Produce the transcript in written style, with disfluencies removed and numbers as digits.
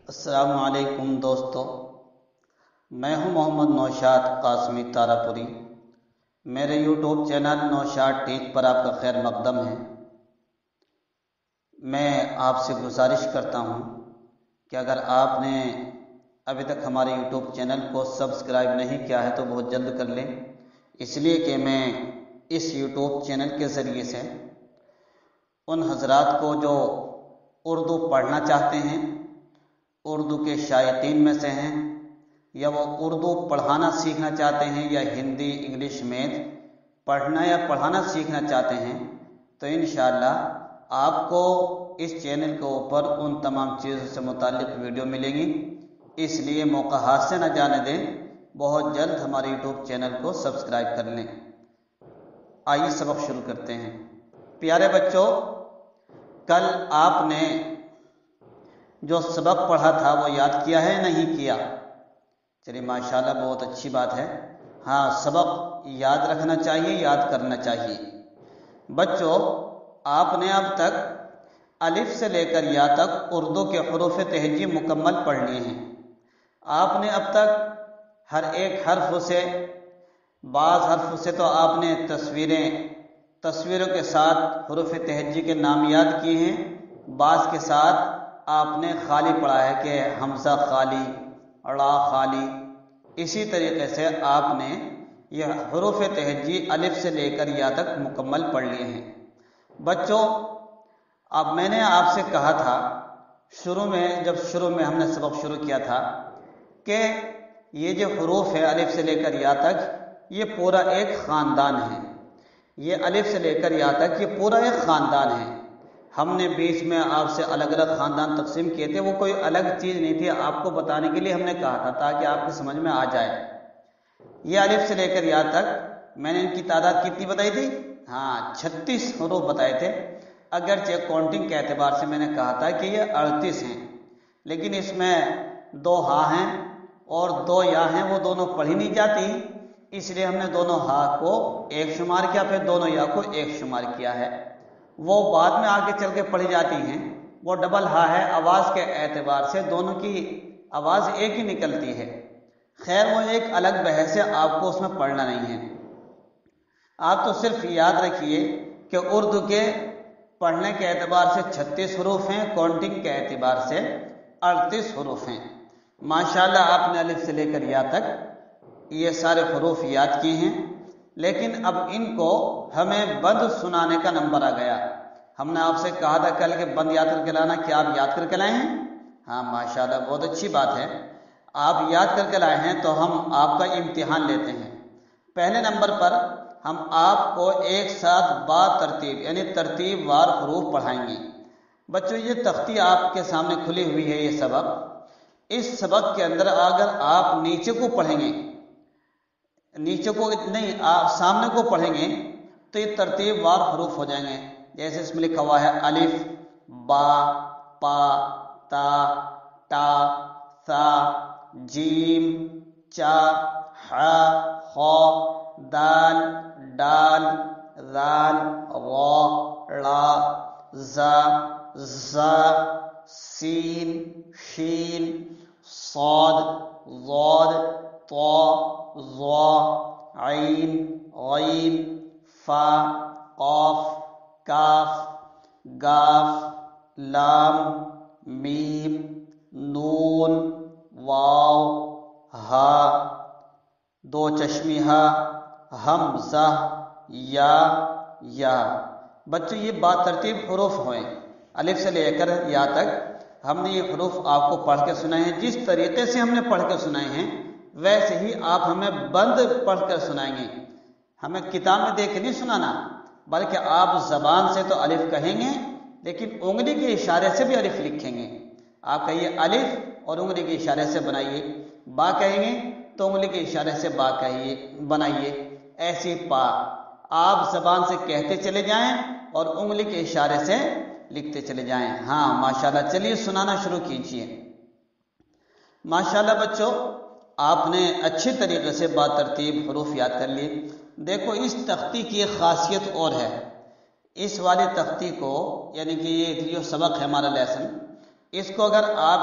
السلام علیکم دوستو، میں ہوں محمد نوشاد قاسمی تارا-پوری۔ میرے یوٹیوب چینل نوشاد ٹیچ پر آپ کا خیر مقدم ہے۔ میں آپ سے گزارش کرتا ہوں کہ اگر آپ نے ابھی تک ہمارے یوٹیوب چینل کو سبسکرائب نہیں کیا ہے تو بہت جلد کر لیں، اس لیے کہ میں اس یوٹیوب چینل کے ذریعے سے ان حضرات کو جو اردو پڑھنا چاہتے ہیں، اردو کے شائقین میں سے ہیں، یا وہ اردو پڑھانا سیکھنا چاہتے ہیں یا ہندی انگلش میتھ پڑھنا یا پڑھانا سیکھنا چاہتے ہیں، تو انشاءاللہ آپ کو اس چینل کے اوپر ان تمام چیزوں سے متعلق ویڈیو ملے گی۔ اس لیے موقع ہاتھ سے نہ جانے دیں، بہت جلد ہمارے یوٹیوب چینل کو سبسکرائب کر لیں۔ آئیے سبق شروع کرتے ہیں۔ پیارے بچوں، کل آپ نے جو سبق پڑھا تھا وہ یاد کیا ہے نہیں کیا؟ چلیے ماشاءاللہ، بہت اچھی بات ہے۔ ہاں، سبق یاد رکھنا چاہیے، یاد کرنا چاہیے۔ بچوں، آپ نے اب تک الف سے لے کر یا تک اردو کے حروف تہجی مکمل پڑھ لیے ہیں۔ آپ نے اب تک ہر ایک حرف سے، بعض حرف سے تو آپ نے تصویروں کے ساتھ حروف تہجی کے نام یاد کیے ہیں، بعض کے ساتھ آپ نے خالی پڑھا ہے کہ حمزہ خالی، را خالی۔ اسی طریقے سے آپ نے یہ حروف تہجی الف سے لے کر یا تک مکمل پڑھ لیے ہیں۔ بچوں، اب میں نے آپ سے کہا تھا جب شروع میں ہم نے سبق شروع کیا تھا کہ یہ جو حروف ہے الف سے لے کر یا تک، یہ پورا ایک خاندان ہے۔ یہ الف سے لے کر یا تک یہ پورا ایک خاندان ہے۔ ہم نے بیچ میں آپ سے الگ الگ خاندان تقسیم کیے تھے، وہ کوئی الگ چیز نہیں تھی، آپ کو بتانے کے لیے ہم نے کہا تھا تاکہ آپ کی سمجھ میں آ جائے۔ یہ الف سے لے کر یا تک میں نے ان کی تعداد کتنی بتائی تھی؟ 36 حروف بتائے تھے۔ اگرچہ کاؤنٹنگ کے اعتبار سے میں نے کہا تھا کہ یہ 38 ہیں، لیکن اس میں 2 ہا ہیں اور 2 یا ہیں، وہ دونوں پڑھی نہیں جاتی، اس لیے ہم نے دونوں ہا کو ایک شمار کیا، پھر دونوں یا کو ایک شمار کیا ہے۔ وہ بعد میں آگے چل کے پڑھی جاتی ہیں، وہ ڈبل ہا ہے، آواز کے اعتبار سے دونوں کی آواز ایک ہی نکلتی ہے۔ خیر، وہ ایک الگ بحث ہے، آپ کو اس میں پڑھنا نہیں ہے۔ آپ تو صرف یاد رکھیے کہ اردو کے پڑھنے کے اعتبار سے 36 حروف ہیں، کاؤنٹنگ کے اعتبار سے 38 حروف ہیں۔ ماشاءاللہ، آپ نے الف سے لے کر یا تک یہ سارے حروف یاد کیے ہیں، لیکن اب ان کو ہمیں بند سنانے کا نمبر آ گیا۔ ہم نے آپ سے کہا تھا کل کہ بند یاد کر کے لانا، کیا آپ یاد کر کے لائے ہیں؟ ہاں ماشاءاللہ، بہت اچھی بات ہے، آپ یاد کر کے لائے ہیں تو ہم آپ کا امتحان لیتے ہیں۔ پہلے نمبر پر ہم آپ کو ایک ساتھ با ترتیب یعنی ترتیب وار حروف پڑھائیں گے۔ بچوں، یہ تختی آپ کے سامنے کھلی ہوئی ہے، یہ سبق، اس سبق کے اندر اگر آپ نیچے کو پڑھیں گے، نیچے کو نہیں، آپ سامنے کو پڑھیں گے تو یہ ترتیب وار حروف ہو جائیں گے۔ جیسے اس میں لکھا ہوا ہے الف، با، پا، تا، ٹا، ثا، جیم، چا، حا، خا، دال، ڈال، ذال، را، ڑا، زا، زا، سین، شین، صاد، ضاد، طا، ظا، عین، غین، فا، قاف، کاف، گاف، لام، میم، نون، واو، ہا، 2 چشمی ہا، حمزہ، یا۔ بچوں، یہ با ترتیب حروف ہوئے، الف سے لے کر یا تک ہم نے یہ حروف آپ کو پڑھ کے سنائے ہیں۔ جس طریقے سے ہم نے پڑھ کے سنائے ہیں ویسے ہی آپ ہمیں بند پڑھ کر سنائیں گے۔ ہمیں کتاب میں دیکھ کے نہیں سنانا، بلکہ آپ زبان سے تو الف کہیں گے لیکن انگلی کے اشارے سے بھی الف لکھیں گے۔ آپ کہیے الف اور انگلی کے اشارے سے بنائیے، با کہیں گے تو انگلی کے اشارے سے با کہیے بنائیے، ایسی پا آپ زبان سے کہتے چلے جائیں اور انگلی کے اشارے سے لکھتے چلے جائیں۔ ہاں ماشاءاللہ، چلیے سنانا شروع کیجیے۔ ماشاءاللہ بچوں، آپ نے اچھی طریقے سے با ترتیب حروف یاد کر لیے۔ دیکھو، اس تختی کی ایک خاصیت اور ہے، اس والی تختی کو، یعنی کہ یہ جو سبق ہے ہمارا لیسن، اس کو اگر آپ